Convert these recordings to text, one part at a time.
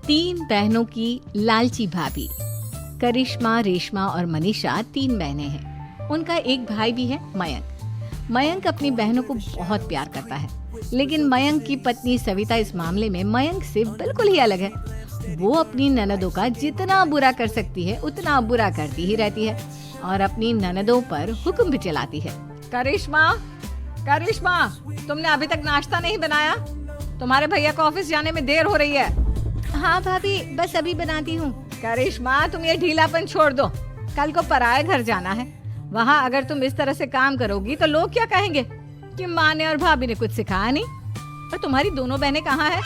तीन बहनों की लालची भाभी। करिश्मा, रेशमा और मनीषा तीन बहनें हैं। उनका एक भाई भी है, मयंक। मयंक अपनी बहनों को बहुत प्यार करता है, लेकिन मयंक की पत्नी सविता इस मामले में मयंक से बिल्कुल ही अलग है। वो अपनी ननदों का जितना बुरा कर सकती है उतना बुरा करती ही रहती है और अपनी ननदों पर हुक्म भी चलाती है। करिश्मा, करिश्मा, तुमने अभी तक नाश्ता नहीं बनाया? तुम्हारे भैया को ऑफिस जाने में देर हो रही है। हाँ भाभी, बस अभी बनाती हूँ। करिश्मा, तुम ये ढीलापन छोड़ दो। कल को पराये घर जाना है। वहाँ अगर तुम इस तरह से काम करोगी तो लोग क्या कहेंगे कि माँ ने और भाभी ने कुछ सिखाया नहीं। और तुम्हारी दोनों बहनें कहाँ है?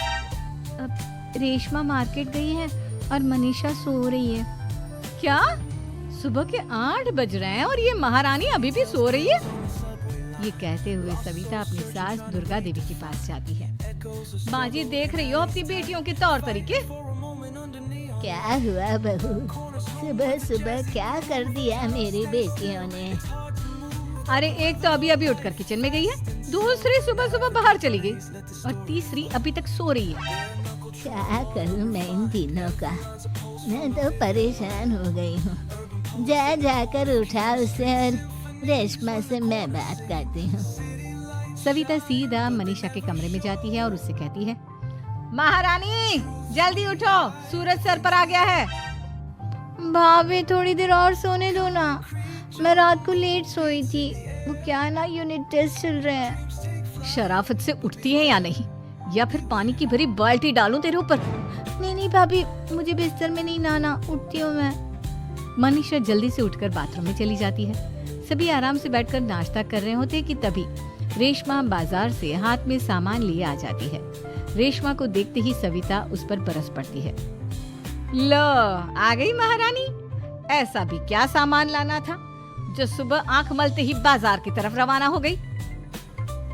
रेशमा मार्केट गई है और मनीषा सो रही है। क्या? सुबह के 8 बज रहे हैं और ये महारानी अभी भी सो रही है? ये कहते हुए सविता अपनी सास दुर्गा देवी के पास जाती है। माँ जी, देख रही हो अपनी बेटियों के तौर तरीके? क्या हुआ बहू, सुबह सुबह क्या कर दिया मेरी बेटियों ने? अरे एक तो अभी अभी उठकर किचन में गई है, दूसरी सुबह सुबह बाहर चली गई और तीसरी अभी तक सो रही है। क्या करूं मैं इन तीनों का, मैं तो परेशान हो गई हूँ। जा जाकर उठा उसे और रेशमा से मैं बात करती हूँ। सविता सीधा मनीषा के कमरे में जाती है और उससे कहती है, महारानी जल्दी उठो, सूरज सर पर आ गया है। भाभी थोड़ी देर और सोने दो ना, मैं रात को लेट सोई थी। वो क्या ना, यूनिट टेस्ट चल रहे हैं। शराफत से उठती है या नहीं, या फिर पानी की भरी बाल्टी डालूं तेरे ऊपर? नहीं भाभी, मुझे बिस्तर में नहीं नहाना, उठती हूँ मैं। मनीषा जल्दी से उठकर बाथरूम में चली जाती है। सभी आराम से बैठकर नाश्ता कर रहे होते कि तभी रेशमा बाजार से हाथ में सामान लिए आ जाती है। रेशमा को देखते ही सविता उस पर बरस पड़ती है। लो, आ गई महारानी। ऐसा भी क्या सामान लाना था जो सुबह आंख मलते ही बाजार की तरफ रवाना हो गई?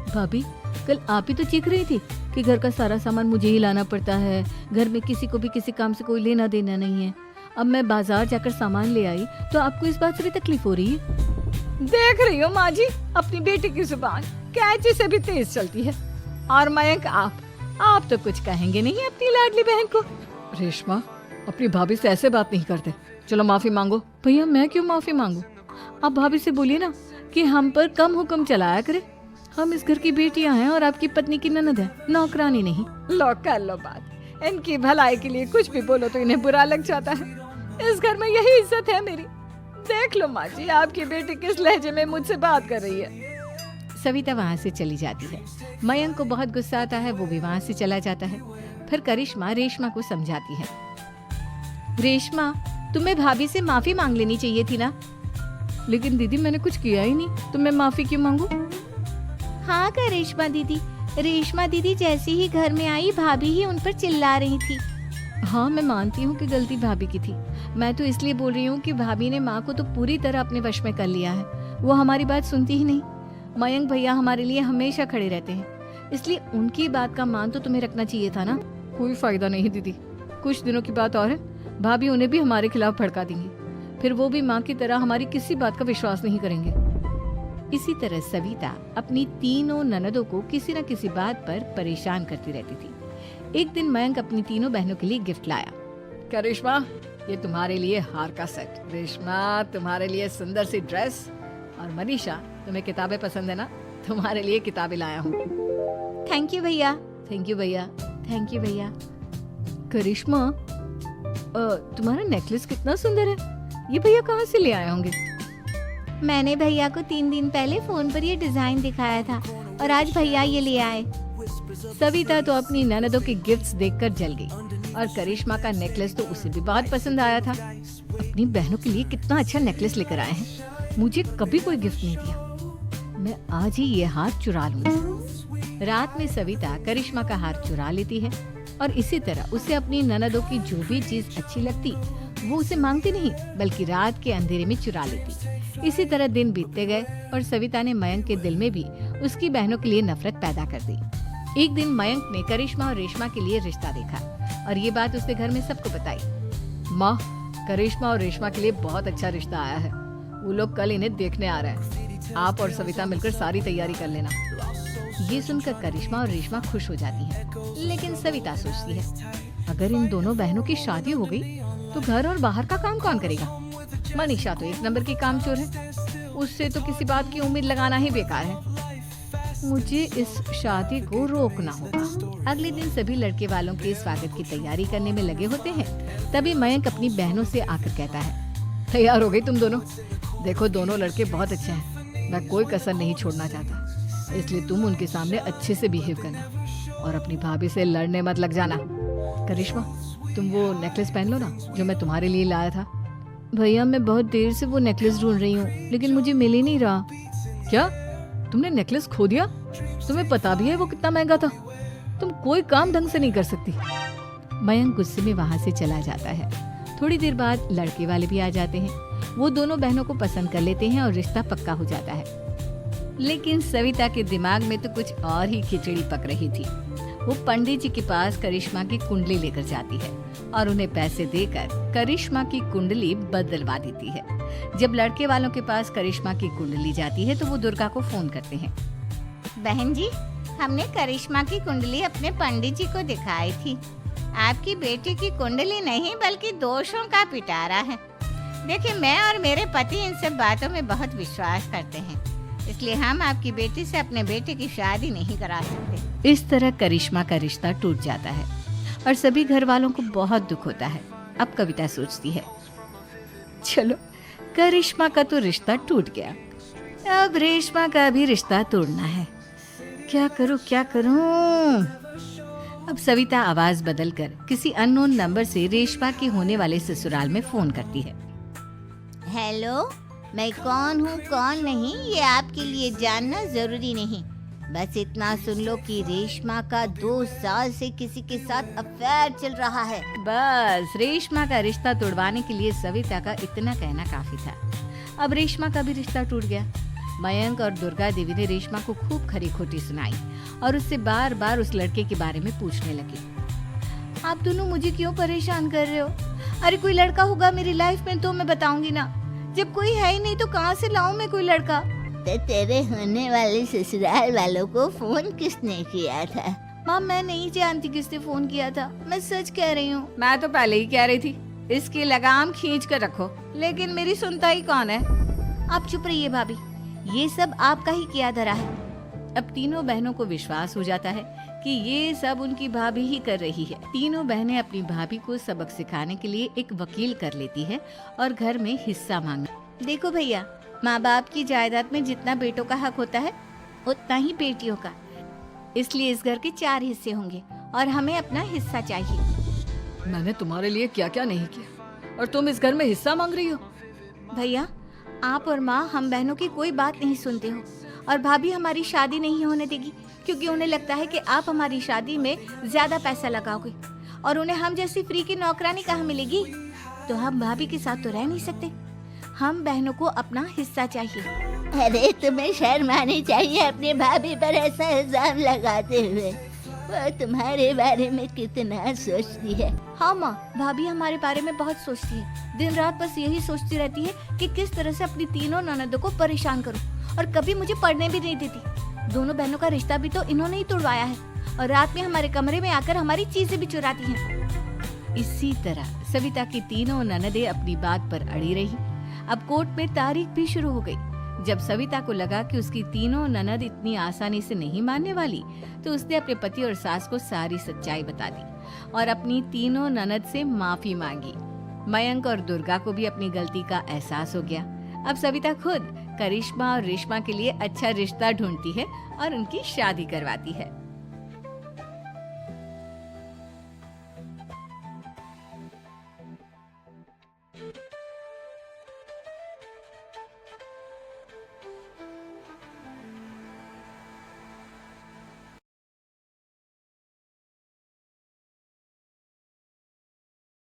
भाभी, कल आप ही तो चीख रही थी कि घर का सारा सामान मुझे ही लाना पड़ता है, घर में किसी को भी किसी काम से कोई लेना देना नहीं है। अब मैं बाजार जाकर सामान ले आई तो आपको इस बात से भी तकलीफ हो रही है? देख रही हो माँ जी, अपनी बेटी की जुबान कैंची से भी तेज चलती है। और मयंक, आप तो कुछ कहेंगे नहीं अपनी लाडली बहन को। रेशमा, अपनी भाभी से ऐसे बात नहीं करते। चलो माफी मांगो। भैया, मैं क्यों माफी मांगू? आप भाभी से बोलिए ना कि हम पर कम हुक्म चलाया करे। हम इस घर की बेटियां हैं और आपकी पत्नी की ननद है, नौकरानी नहीं। लो कर लो बात। इनकी भलाई के लिए कुछ भी बोलो तो इन्हें बुरा लग जाता है। इस घर में यही इज्जत है मेरी। देख लो माँ जी, आपकी बेटी किस लहजे में मुझसे बात कर रही है। सविता वहाँ से चली जाती है। मयंक को बहुत गुस्सा आता है, वो भी वहाँ से चला जाता है। फिर करिश्मा रेशमा को समझाती है। रेशमा, तुम्हें भाभी से माफी मांग लेनी चाहिए थी ना। लेकिन दीदी, मैंने कुछ किया ही नहीं तो मैं माफी क्यों मांगू? हाँ करिश्मा दीदी, रेशमा दीदी जैसे ही घर में आई भाभी ही उन पर चिल्ला रही थी। हाँ, मैं मानती हूँ कि गलती भाभी की थी। मैं तो इसलिए बोल रही हूँ कि भाभी ने माँ को तो पूरी तरह अपने वश में कर लिया है। वो हमारी बात सुनती ही नहीं। मयंक भैया हमारे लिए हमेशा खड़े रहते हैं, इसलिए उनकी बात का मान तो तुम्हें रखना चाहिए था ना। कोई फायदा नहीं दीदी, कुछ दिनों की बात और है, भाभी उन्हें भी हमारे खिलाफ भड़का देंगी। फिर वो भी माँ की तरह हमारी किसी बात का विश्वास नहीं करेंगे। इसी तरह सविता अपनी तीनों ननदों को किसी न किसी बात पर परेशान करती रहती थी। एक दिन मयंक अपनी तीनों बहनों के लिए गिफ्ट लाया। करिश्मा, ये तुम्हारे लिए हार का सेट। रेशमा, तुम्हारे लिए सुंदर सी ड्रेस। और मनीषा, तुम्हें किताबें पसंद है ना, तुम्हारे लिए किताबें लाया हूँ। थैंक यू भैया। थैंक यू भैया। थैंक यू भैया। करिश्मा, तुम्हारा नेकलेस कितना सुंदर है। ये भैया कहाँ से ले आए होंगे? मैंने भैया को 3 दिन पहले फोन पर ये डिजाइन दिखाया था और आज भैया ये ले आए। सविता तो अपनी ननदों के गिफ्ट्स देखकर जल गई और करिश्मा का नेकलेस तो उसे भी बहुत पसंद आया था। अपनी बहनों के लिए कितना अच्छा नेकलेस लेकर आए हैं, मुझे कभी कोई गिफ्ट नहीं दिया। मैं आज ही ये हार चुरा लूंगी। रात में सविता करिश्मा का हार चुरा लेती है और इसी तरह उसे अपनी ननदों की जो भी चीज अच्छी लगती वो उसे मांगती नहीं, बल्कि रात के अंधेरे में चुरा लेती। इसी तरह दिन बीतते गए और सविता ने मयंक के दिल में भी उसकी बहनों के लिए नफरत पैदा कर दी। एक दिन मयंक ने करिश्मा और रेशमा के लिए रिश्ता देखा और ये बात उसने घर में सबको बताई। माँ, करिश्मा और रेशमा के लिए बहुत अच्छा रिश्ता आया है। वो लोग कल इन्हें देखने आ रहे हैं। आप और सविता मिलकर सारी तैयारी कर लेना। ये सुनकर करिश्मा और रेशमा खुश हो जाती हैं। लेकिन सविता सोचती है, अगर इन दोनों बहनों की शादी हो गई तो घर और बाहर का काम कौन करेगा? मनीषा तो एक नंबर की कामचोर है, उससे तो किसी बात की उम्मीद लगाना ही बेकार है। मुझे इस शादी को रोकना होगा। अगले दिन सभी लड़के वालों के स्वागत की तैयारी करने में लगे होते हैं। तभी मयंक अपनी बहनों से आकर कहता है, तैयार हो गई तुम दोनों? देखो दोनों लड़के बहुत अच्छे हैं, मैं कोई कसर नहीं छोड़ना चाहता, इसलिए तुम उनके सामने अच्छे से बिहेव करना और अपनी भाभी से लड़ने मत लग जाना। करिश्मा, तुम वो नेकलेस पहन लो ना जो मैं तुम्हारे लिए लाया था। भैया मैं बहुत देर से वो नेकलेस ढूंढ रही हूँ, लेकिन मुझे मिल ही नहीं रहा। क्या तुमने नेकलेस खो दिया? तुम्हें पता भी है वो कितना महंगा था? तुम कोई काम ढंग से नहीं कर सकती। मयंक गुस्से में वहाँ से चला जाता है। थोड़ी देर बाद लड़के वाले भी आ जाते हैं। वो दोनों बहनों को पसंद कर लेते हैं और रिश्ता पक्का हो जाता है। लेकिन सविता के दिमाग में तो कुछ और ही खिचड़ी पक रही थी। वो पंडित जी के पास करिश्मा की कुंडली लेकर जाती है और उन्हें पैसे देकर करिश्मा की कुंडली बदलवा देती है। जब लड़के वालों के पास करिश्मा की कुंडली जाती है तो वो दुर्गा को फोन करते हैं। बहन जी, हमने करिश्मा की कुंडली अपने पंडित जी को दिखाई थी। आपकी बेटी की कुंडली नहीं बल्कि दोषों का पिटारा है। देखिए, मैं और मेरे पति इन सब बातों में बहुत विश्वास करते हैं, इसलिए हम आपकी बेटी से अपने बेटे की शादी नहीं करा सकते। इस तरह करिश्मा का रिश्ता टूट जाता है और सभी घर वालों को बहुत दुख होता है। अब कविता सोचती है, चलो करिश्मा का तो रिश्ता टूट गया, अब रेशमा का भी रिश्ता तोड़ना है। क्या करूं? अब सविता आवाज बदलकर किसी अननोन नंबर से रेशमा के होने वाले ससुराल में फोन करती है। हेलो, मैं कौन हूँ कौन नहीं ये आपके लिए जानना जरूरी नहीं। बस इतना सुन लो कि रेशमा का 2 साल से किसी के साथ अफेयर चल रहा है। बस रेशमा का रिश्ता तोड़वाने के लिए सविता का इतना कहना काफी था। अब रेशमा का भी रिश्ता टूट गया। मयंक और दुर्गा देवी ने रेशमा को खूब खरी खोटी सुनाई और उससे बार बार उस लड़के के बारे में पूछने लगी। आप दोनों मुझे क्यों परेशान कर रहे हो? अरे कोई लड़का होगा मेरी लाइफ में तो मैं बताऊंगी ना, जब कोई है ही नहीं तो कहाँ से लाऊं मैं कोई लड़का? तो तेरे होने वाले ससुराल वालों को फोन किसने किया था? माँ मैं नहीं जानती किसने फोन किया था, मैं सच कह रही हूँ। मैं तो पहले ही कह रही थी इसकी लगाम खींच कर रखो, लेकिन मेरी सुनता ही कौन है। आप चुप रहिए भाभी, ये सब आपका ही किया धरा है। अब तीनों बहनों को विश्वास हो जाता है कि ये सब उनकी भाभी ही कर रही है। तीनों बहनें अपनी भाभी को सबक सिखाने के लिए एक वकील कर लेती है और घर में हिस्सा मांगना। देखो भैया, माँ बाप की जायदाद में जितना बेटों का हक होता है उतना ही बेटियों का, इसलिए इस घर के 4 हिस्से होंगे और हमें अपना हिस्सा चाहिए। मैंने तुम्हारे लिए क्या क्या नहीं किया और तुम इस घर में हिस्सा मांग रही हो? भैया, आप और माँ हम बहनों की कोई बात नहीं सुनते हो और भाभी हमारी शादी नहीं होने देगी क्योंकि उन्हें लगता है कि आप हमारी शादी में ज्यादा पैसा लगाओगे और उन्हें हम जैसी फ्री की नौकरानी कहाँ मिलेगी। तो हम भाभी के साथ तो रह नहीं सकते, हम बहनों को अपना हिस्सा चाहिए। अरे तुम्हें शर्म आनी चाहिए अपने भाभी पर ऐसा इल्जाम लगाते हुए। वो तुम्हारे बारे में कितना सोचती है। हाँ माँ, भाभी हमारे बारे में बहुत सोचती है। दिन रात बस यही सोचती रहती है कि किस तरह से अपनी तीनों ननदों को परेशान करूं और कभी मुझे पढ़ने भी नहीं देती। दोनों बहनों का रिश्ता भी तो इन्होंने ही तोड़वाया है और रात में हमारे कमरे में आकर हमारी चीजें भी चुराती हैं। इसी तरह सविता की तीनों ननदें अपनी बात पर अड़ी रही। अब कोर्ट में तारीख भी शुरू हो गई। जब सविता को लगा कि उसकी तीनों ननद इतनी आसानी से नहीं मानने वाली, तो उसने अपने पति और सास को सारी सच्चाई बता दी और अपनी तीनों ननद से माफी मांगी। मयंक और दुर्गा को भी अपनी गलती का एहसास हो गया। अब सविता खुद करिश्मा और रेशमा के लिए अच्छा रिश्ता ढूंढती है और उनकी शादी करवाती है।